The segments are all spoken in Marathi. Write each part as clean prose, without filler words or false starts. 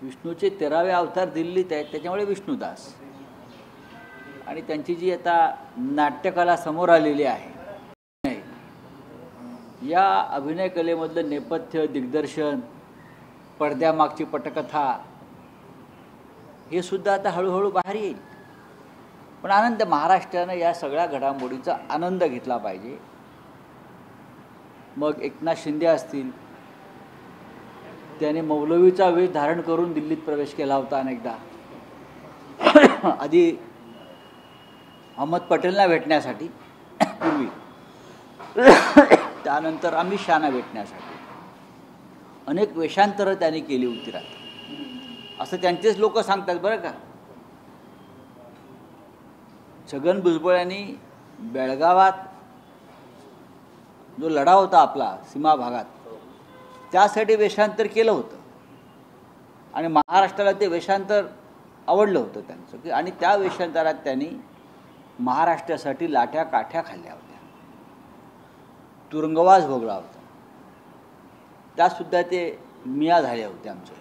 विष्णूचे 13वे अवतार दिल्लीत आहेत, त्याच्यामुळे विष्णुदास. आणि त्यांची जी आता नाट्यकला समोर आलेली आहे, या अभिनय कलेमधलं नेपथ्य, दिग्दर्शन, पडद्यामागची पटकथा हे सुद्धा आता हळूहळू बाहेर येईल. पण आनंद, महाराष्ट्रानं या सगळ्या घडामोडीचा आनंद घेतला पाहिजे. मग एकनाथ शिंदे असतील, त्याने मौलवीचा वेश धारण करून दिल्लीत प्रवेश केला होता अनेकदा, आधी अहमद पटेलला भेटण्यासाठी पूर्वी, त्यानंतर अमित शहाना भेटण्यासाठी अनेक वेषांतरं त्यांनी केली होती असं त्यांचेच लोक सांगतात बरं का. छगन भुजबळ यांनी बेळगावात जो लढा होता आपला सीमा भागात, त्यासाठी वेषांतर केलं होतं आणि महाराष्ट्राला ते वेषांतर आवडलं होतं त्यांचं. आणि त्या वेषांतरात त्यांनी महाराष्ट्रासाठी लाठ्या काठ्या खाल्ल्या होत्या, तुरुंगवास भोगला होता. त्यासुद्धा ते मिया झाले होते आमचे,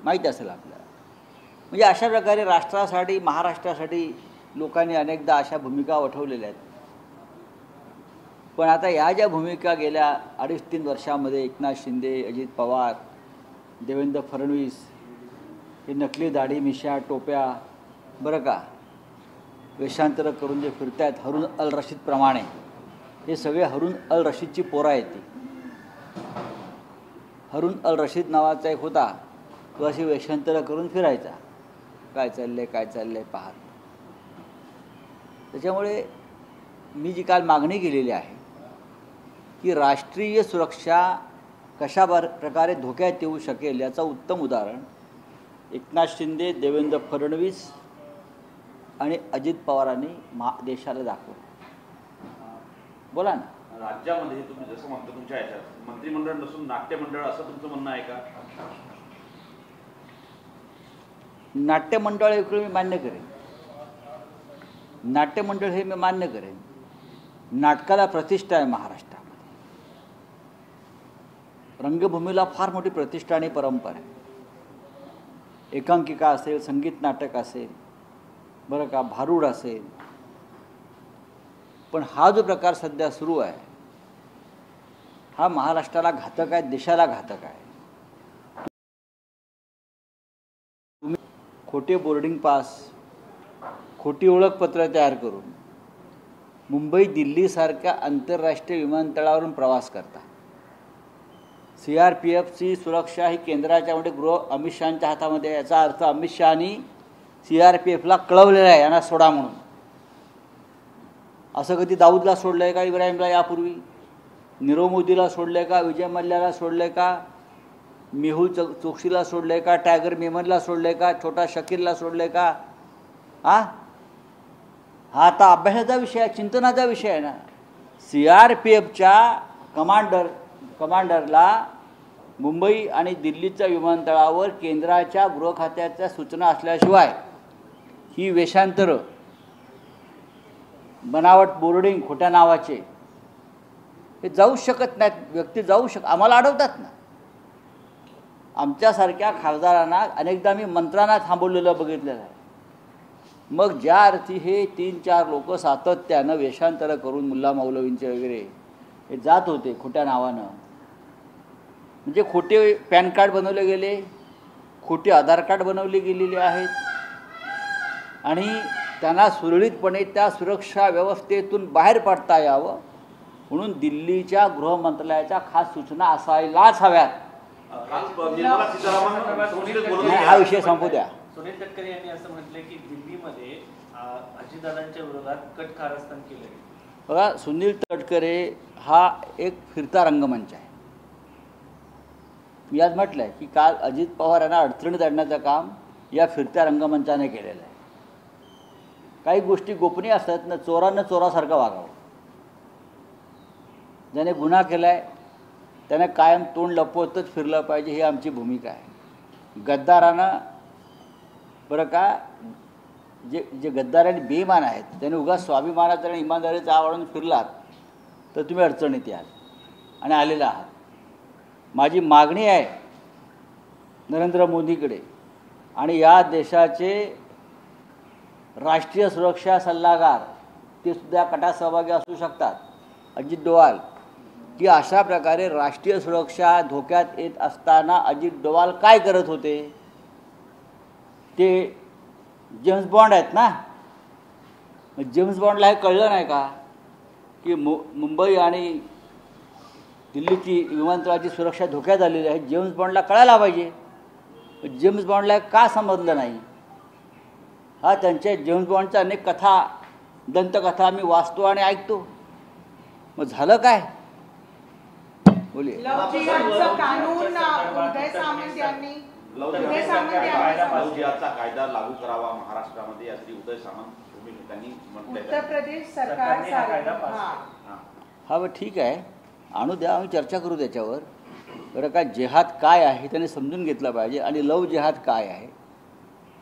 माहीत असेल आपल्याला. म्हणजे अशा प्रकारे राष्ट्रासाठी, महाराष्ट्रासाठी लोकांनी अनेकदा अशा भूमिका वठवलेल्या आहेत. पण आता या ज्या भूमिका गेल्या 2.5-3 वर्षामध्ये एकनाथ शिंदे, अजित पवार, देवेंद्र फडणवीस, हे नकली दाढी, मिशा, टोप्या बरं का, वेषांतरं करून जे फिरत आहेत हरून अल रशीदप्रमाणे, हे सगळे हरून अल रशीदची पोरं आहेत. ती हरून अल रशीद नावाचा एक होता, तो अशी वेषांतरं करून फिरायचा, काय चाललंय पाहत. त्याच्यामुळे मी जी काल मागणी केलेली आहे की राष्ट्रीय सुरक्षा कशा प्रकारे धोक्यात येऊ शकेल याचं उत्तम उदाहरण एकनाथ शिंदे, देवेंद्र फडणवीस आणि अजित पवारांनी देशाला दाखवलं. बोला ना. राज्यामध्ये तुम्ही जसं म्हणता तुमच्या ह्याच्यात मंत्रिमंडळ नसून नाट्यमंडळ असं तुमचं म्हणणं आहे का? नाट्यमंडळ इकडे मी मान्य करेन, नाट्यमंडळ हे मी मान्य करेन. नाटकाला प्रतिष्ठा आहे महाराष्ट्रामध्ये, रंगभूमीला फार मोठी प्रतिष्ठा आणि परंपरा आहे. एकांकिका असेल, संगीत नाटक असेल बरं का, भारूड असेल. पण हा जो प्रकार सध्या सुरू आहे हा महाराष्ट्राला घातक आहे, देशाला घातक आहे. तुम्ही खोटे बोर्डिंग पास, खोटी ओळखपत्र तयार करून मुंबई, दिल्लीसारख्या आंतरराष्ट्रीय विमानतळावरून प्रवास करता. CRPFची सुरक्षा ही केंद्राच्या म्हणजे गृह अमित शहांच्या हातामध्ये. याचा अर्थ अमित शहानी CRPFला कळवलेलं आहे यांना सोडा म्हणून. असं कधी दाऊदला सोडलं आहे का, इब्राहिमला यापूर्वी? नीरव मोदीला सोडलं आहे का, विजय मल्ल्याला सोडलं आहे का, मेहुल चोक्सीला सोडलं आहे का, टायगर मेमनला सोडलं आहे का, छोटा शकीलला सोडलं आहे का? हा आता अभ्यासाचा विषय आहे, चिंतनाचा विषय आहे ना. CRPFच्या कमांडरला मुंबई आणि दिल्लीच्या विमानतळावर केंद्राच्या गृह खात्याच्या सूचना असल्याशिवाय ही वेषांतरं, बनावट बोर्डिंग खोट्या नावाचे हे जाऊ शकत नाहीत. व्यक्ती जाऊ आम्हाला अडवतात ना. आमच्यासारख्या खासदारांना अनेकदा मी मंत्र्यांना थांबवलेलं बघितलेलं आहे. मग ज्या अर्थी हे 3-4 लोक सातत्यानं वेषांतरं करून मुल्ला मौलवींचे वगैरे हे जात होते खोट्या नावानं, म्हणजे खोटे पॅन कार्ड बनवले गेले, खोटे आधार कार्ड बनवले गेलेले आहेत आणि त्यांना सुरळीतपणे त्या सुरक्षा व्यवस्थेतून बाहेर पडता यावं म्हणून दिल्लीच्या गृह मंत्रालयाच्या खास सूचना असायलाच हव्यात. हा विषय संपू द्या. सुनील तटकरे यांनी असं म्हटलं की दिल्लीमध्ये अजितदादांच्या विरोधात कट कारस्थान केलं. बघा, सुनील तटकरे हा एक फिरता रंगमंच आहे. मी आज म्हटलं आहे की काल अजित पवार यांना अडचणीत आणण्याचं काम या फिरत्या रंगमंचाने केलेलं आहे. काही गोष्टी गोपनीय असतात ना, चोरानं चोरासारखं वागावं. ज्याने गुन्हा केला आहे त्याने कायम तोंड लपवतच फिरलं पाहिजे, ही आमची भूमिका आहे. गद्दारानं बरं का, जे गद्दार आणि बेईमान आहेत त्याने उगाच स्वाभिमानाचा आणि इमानदारीचा आवडून फिरलात तर तुम्ही अडचणीत याल आणि आलेला आहात. माझी मागणी आहे नरेंद्र मोदीकडे आणि या देशाचे राष्ट्रीय सुरक्षा सल्लागार ते सुद्धा कटात सहभागी असू शकतात, अजित डोवाल, की अशा प्रकारे राष्ट्रीय सुरक्षा धोक्यात येत असताना अजित डोवाल काय करत होते? ते जेम्स बॉन्ड आहेत ना. मग जेम्स बॉन्डला हे कळलं नाही का की मुंबई आणि दिल्लीची विमानतळाची सुरक्षा धोक्यात आलेली आहे? जेम्स बॉन्डला कळायला पाहिजे. जेम्स बॉन्डला का समजलं नाही? हा त्यांच्या जेम्स बॉन्डच्या अनेक कथा, दंतकथा मी वाचतो आणि ऐकतो. मग झालं काय? बोलिए. लव जिहादचं कानून उदय सामंत यांनी लव जिहादचा कायदा लागू करावा महाराष्ट्रामध्ये, यासाठी उदय सामंत त्यांनी उत्तर प्रदेश सरकार हा मग ठीक आहे, आणू द्या, आम्ही चर्चा करू त्याच्यावर. बरं का, जिहाद काय आहे त्यांनी समजून घेतलं पाहिजे आणि लव जिहाद काय आहे.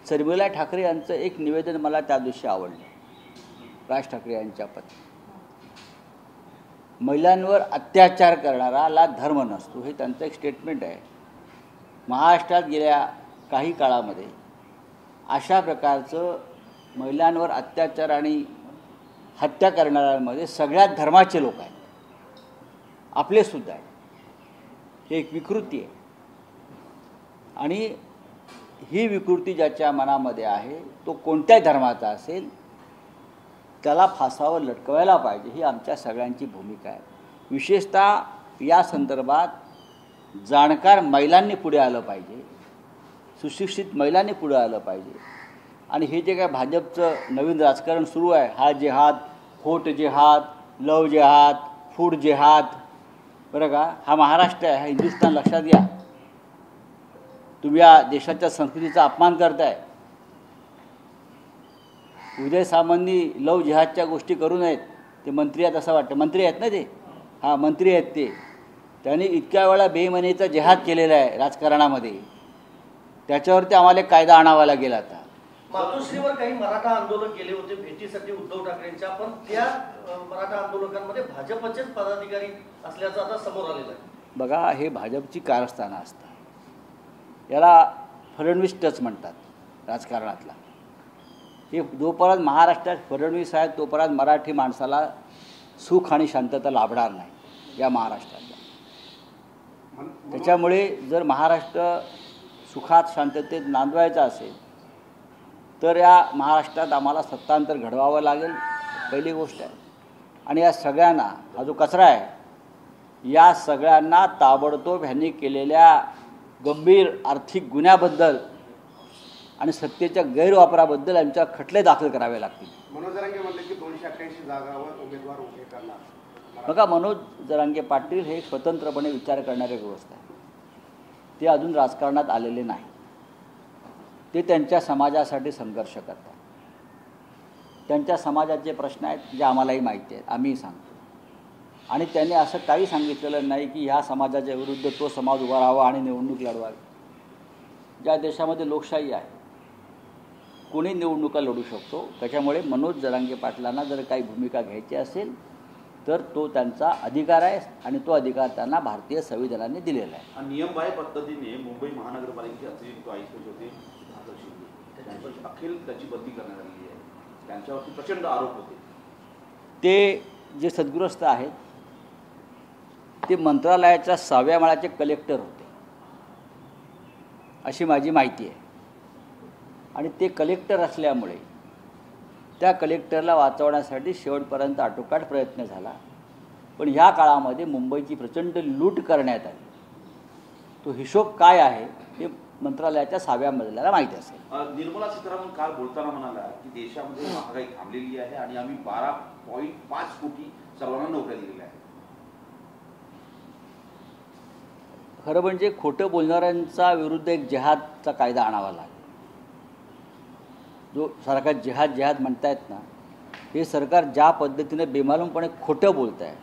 शर्मिला ठाकरे यांचं एक निवेदन मला त्या दिवशी आवडलं, राज ठाकरे यांच्या पत्नी. महिलांवर अत्याचार करणाराला धर्म नसतो, हे त्यांचं एक स्टेटमेंट आहे. महाराष्ट्रात गेल्या काही काळामध्ये अशा प्रकारचं महिलांवर अत्याचार आणि हत्या करणाऱ्यांमध्ये सगळ्याच धर्माचे लोक आहेत, आपलेसुद्धा आहेत. हे एक विकृती आहे आणि ही विकृती ज्याच्या मनामध्ये आहे तो कोणत्याही धर्माचा असेल त्याला फासावर लटकवायला पाहिजे, ही आमच्या सगळ्यांची भूमिका आहे. विशेषतः या संदर्भात जाणकार महिलांनी पुढे आलं पाहिजे, सुशिक्षित महिलांनी पुढे आलं पाहिजे. आणि हे जे काय भाजपचं नवीन राजकारण सुरू आहे, हा जिहाद, खोट जिहाद, लव जिहाद, फूड जिहाद, बरं का, हा महाराष्ट्र आहे, हा हिंदुस्थान, लक्षात घ्या. तुम्ही या देशाच्या संस्कृतीचा अपमान करताय. उदय सामंतनी लव जिहादच्या गोष्टी करू नयेत. ते मंत्री आहेत असं वाटतं, मंत्री आहेत ना ते, हां मंत्री आहेत ते. त्यांनी इतक्या वेळा बेईमानीचा जिहाद केलेला आहे राजकारणामध्ये, त्याच्यावरती आम्हाला एक कायदा आणावा लागेल. आता मातोश्रीवर काही मराठा आंदोलन केले होते भेटीसाठी उद्धव ठाकरेंच्या, पण त्या मराठा आंदोलकांमध्ये भाजपचेच पदाधिकारी असल्याचं आता समोर आलेलं आहे. बघा, हे भाजपची कारस्थानं असतात, याला फडणवीस टच म्हणतात राजकारणातला. हे जोपर्यंत महाराष्ट्रात फडणवीस आहेत तोपर्यंत मराठी माणसाला सुख आणि शांतता लाभणार नाही या महाराष्ट्रातला. त्याच्यामुळे जर महाराष्ट्र सुखात शांततेत नांदवायचा असेल तर या महाराष्ट्रात आम्हाला सत्तांतर घडवावं लागेल, पहिली गोष्ट आहे. आणि या सगळ्यांना, हा जो कचरा आहे, या सगळ्यांना ताबडतोब ह्यांनी केलेल्या गंभीर आर्थिक गुन्ह्याबद्दल आणि सत्तेच्या गैरवापराबद्दल यांच्या खटले दाखल करावे लागतील. मनोज जरांगे म्हणले की 288 जागावर उमेदवार उभे करणार. बघा, मनोज जरांगे पाटील हे स्वतंत्रपणे विचार करणारे व्यवस्था आहे. ते अजून राजकारणात आलेले नाही. ते त्यांच्या समाजासाठी संघर्ष करतात. त्यांच्या समाजाचे प्रश्न आहेत जे आम्हालाही माहिती आहेत, आम्हीही सांगतो. आणि त्यांनी असं काही सांगितलेलं नाही की ह्या समाजाच्या विरुद्ध तो समाज उभा राहावा आणि निवडणूक लढवावी. ज्या देशामध्ये लोकशाही आहे, कोणी निवडणुका लढू शकतो. त्याच्यामुळे मनोज जरांगे पाटलांना जर काही भूमिका घ्यायची असेल तर तो त्यांचा अधिकार आहे आणि तो अधिकार त्यांना भारतीय संविधानाने दिलेला आहे. नियमबाह्य पद्धतीने मुंबई महानगरपालिकेचे अतिरिक्त आयुक्त होते अखिल, त्याची बदली करण्यात आलेली आहे. त्यांच्यावरती प्रचंड आरोप होते. ते जे सद्ग्रस्त आहेत ते मंत्रालयाच्या 6व्या माळ्याचे कलेक्टर होते अशी माझी माहिती आहे. आणि ते कलेक्टर असल्यामुळे त्या कलेक्टरला वाचवण्यासाठी शेवटपर्यंत आटोकाट प्रयत्न झाला. पण ह्या काळामध्ये मुंबईची प्रचंड लूट करण्यात आली. तो हिशोब काय आहे हे मंत्रालयाच्या 6व्या मजल्याला माहिती असेल. निर्मला सीतारामन काल बोलताना म्हणाला की देशामध्ये महागाई थांबलेली आहे आणि आम्ही 12.5 कोटी सर्वांना नोकऱ्या दिलेल्या आहेत. खरं म्हणजे खोटं बोलणाऱ्यांचा विरुद्ध एक जिहादचा कायदा आणावा लागेल. जो सरकार जिहाद म्हणतायत ना, हे सरकार ज्या पद्धतीने बेमालूमपणे खोटं बोलत आहे,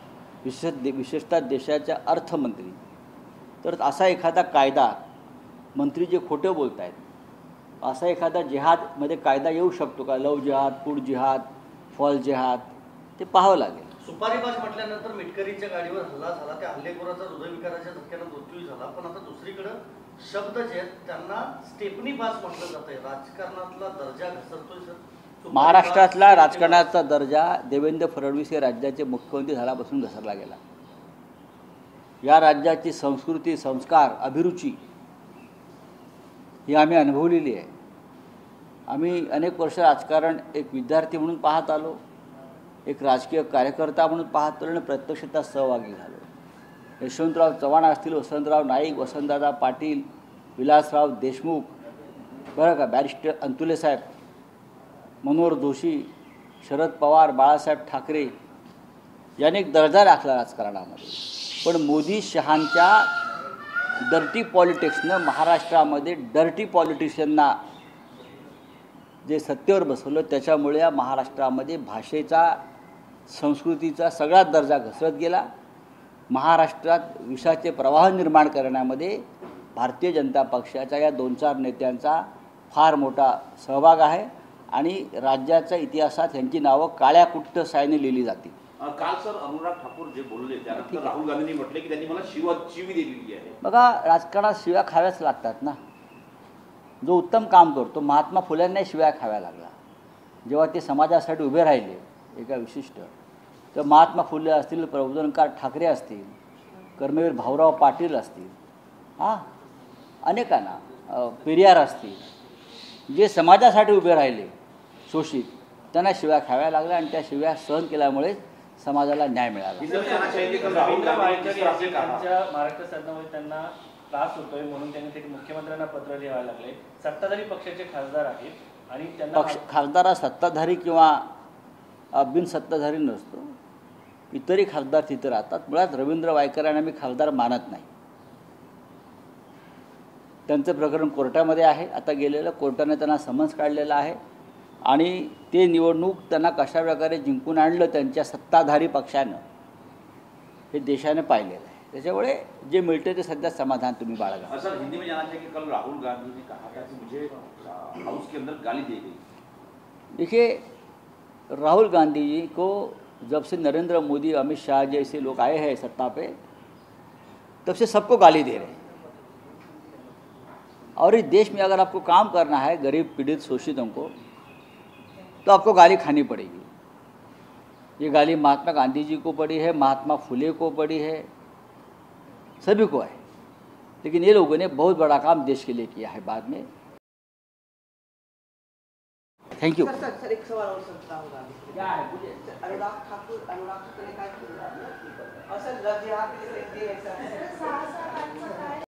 विशेषतः देशाच्या अर्थमंत्री, तर असा एखादा कायदा, मंत्री जे खोटं बोलत आहेत, असा एखादा जिहादमध्ये कायदा येऊ शकतो का? लव जिहाद, फूड जिहाद, फॉल जिहाद, ते पाहावं लागेल. सुपारीबाज म्हटल्यानंतर मिटकरीच्या गाडीवर हल्ला झाला, त्या हल्लेखोराचा हृदयविकाराच्या धक्क्यानं मृत्यू झाला. पण आता दुसरीकडे शब्द जे आहेत त्यांना स्टेपनी पास म्हटलं जातंय. राजकारणातला दर्जा घसरतोय सर. महाराष्ट्रातला राजकारणाचा दर्जा देवेंद्र फडणवीस हे राज्याचे मुख्यमंत्री झाल्यापासून घसरला गेला. या राज्याची संस्कृती, संस्कार, अभिरुची ही आम्ही अनुभवलेली आहे. आम्ही अनेक वर्ष राजकारण एक विद्यार्थी म्हणून पाहत आलो, एक राजकीय कार्यकर्ता म्हणून पाहत आलो आणि प्रत्यक्षतः सहभागी झालो. यशवंतराव चव्हाण असतील, वसंतराव नाईक, वसंतदादा पाटील, विलासराव देशमुख, बरं का, बॅरिस्टर अंतुले साहेब, मनोहर जोशी, शरद पवार, बाळासाहेब ठाकरे यांनी एक दर्जा राखला राजकारणामध्ये. पण मोदी शहांच्या डर्टी पॉलिटिक्सनं महाराष्ट्रामध्ये डर्टी पॉलिटिशियनना जे सत्तेवर बसवलं, त्याच्यामुळे या महाराष्ट्रामध्ये भाषेचा, संस्कृतीचा सगळाच दर्जा घसरत गेला. महाराष्ट्रात विषाचे प्रवाह निर्माण करण्यामध्ये भारतीय जनता पक्षाच्या या 2-4 नेत्यांचा फार मोठा सहभाग आहे आणि राज्याच्या इतिहासात यांची नावं काळ्या कुट्ट सायने लिहिली जातील. काल सर अनुराग ठाकूर जे बोलले त्यानंतर राहुल गांधींनी म्हटले की त्यांनी मला शिवी दिलेली आहे. बघा, राजकारणात शिव्या खाव्याच लागतात ना. जो उत्तम काम करतो, महात्मा फुल्यांनाही शिव्या खाव्या लागला. जेव्हा ते समाजासाठी उभे राहिले एका विशिष्ट, तर महात्मा फुले असतील, प्रबोधनकार ठाकरे असतील, कर्मवीर भाऊराव पाटील असतील, अनेकांना, पेरियार असतील, जे समाजासाठी उभे राहिले शोषित, त्यांना शिव्या खाव्या लागल्या आणि त्या शिव्या सहन केल्यामुळे समाजाला न्याय मिळाला. रवींद्र वायकर यांच्या महाराष्ट्र सरकारमध्ये त्यांना त्रास होतोय म्हणून त्यांनी ते मुख्यमंत्र्यांना पत्र लिहायला लागले. सत्ताधारी पक्षाचे खासदार आहेत आणि त्यांना खासदार हा सत्ताधारी किंवा बिनसत्ताधारी नसतो. इतरही खासदार तिथे राहतात. मुळात रवींद्र वायकरांना मी खासदार मानत नाही. त्यांचं प्रकरण कोर्टामध्ये आहे. आता गेलेलं कोर्टाने त्यांना समन्स काढलेलं आहे आणि ते निवडणूक त्यांना कशाप्रकारे जिंकून आणलं त्यांच्या सत्ताधारी पक्षानं हे देशाने पाहिलेलं आहे. त्याच्यामुळे जे मिळते ते सध्या समाधान तुम्ही बाळगा. सर, हिंदी में जाना चाहिए कि कल राहुल गांधी ने कहा था कि मुझे हाउस के अंदर गाली दी गई. देखिए, राहुल गांधी जी को जब से नरेंद्र मोदी, अमित शाह जैसे लोग आए हैं सत्ता पे, तब से सबको गाली दे रहे हैं. और इस देश में अगर आपको काम करना है गरीब, पीड़ित, शोषितों को, तो आपको गाली खानी पड़ेगी. ये गाली महात्मा गांधी जी को पड़ी है, महात्मा फुले को पड़ी है, सभी को है. लेकिन ये लोगों ने बहुत बड़ा काम देश के लिए किया है बाद में. Thank you. सर एक सवाल और सकता हूँ. क्या है बोलिए. अनुराग ठाकुर ने कहा कि और सर यहाँ पे ऐसा है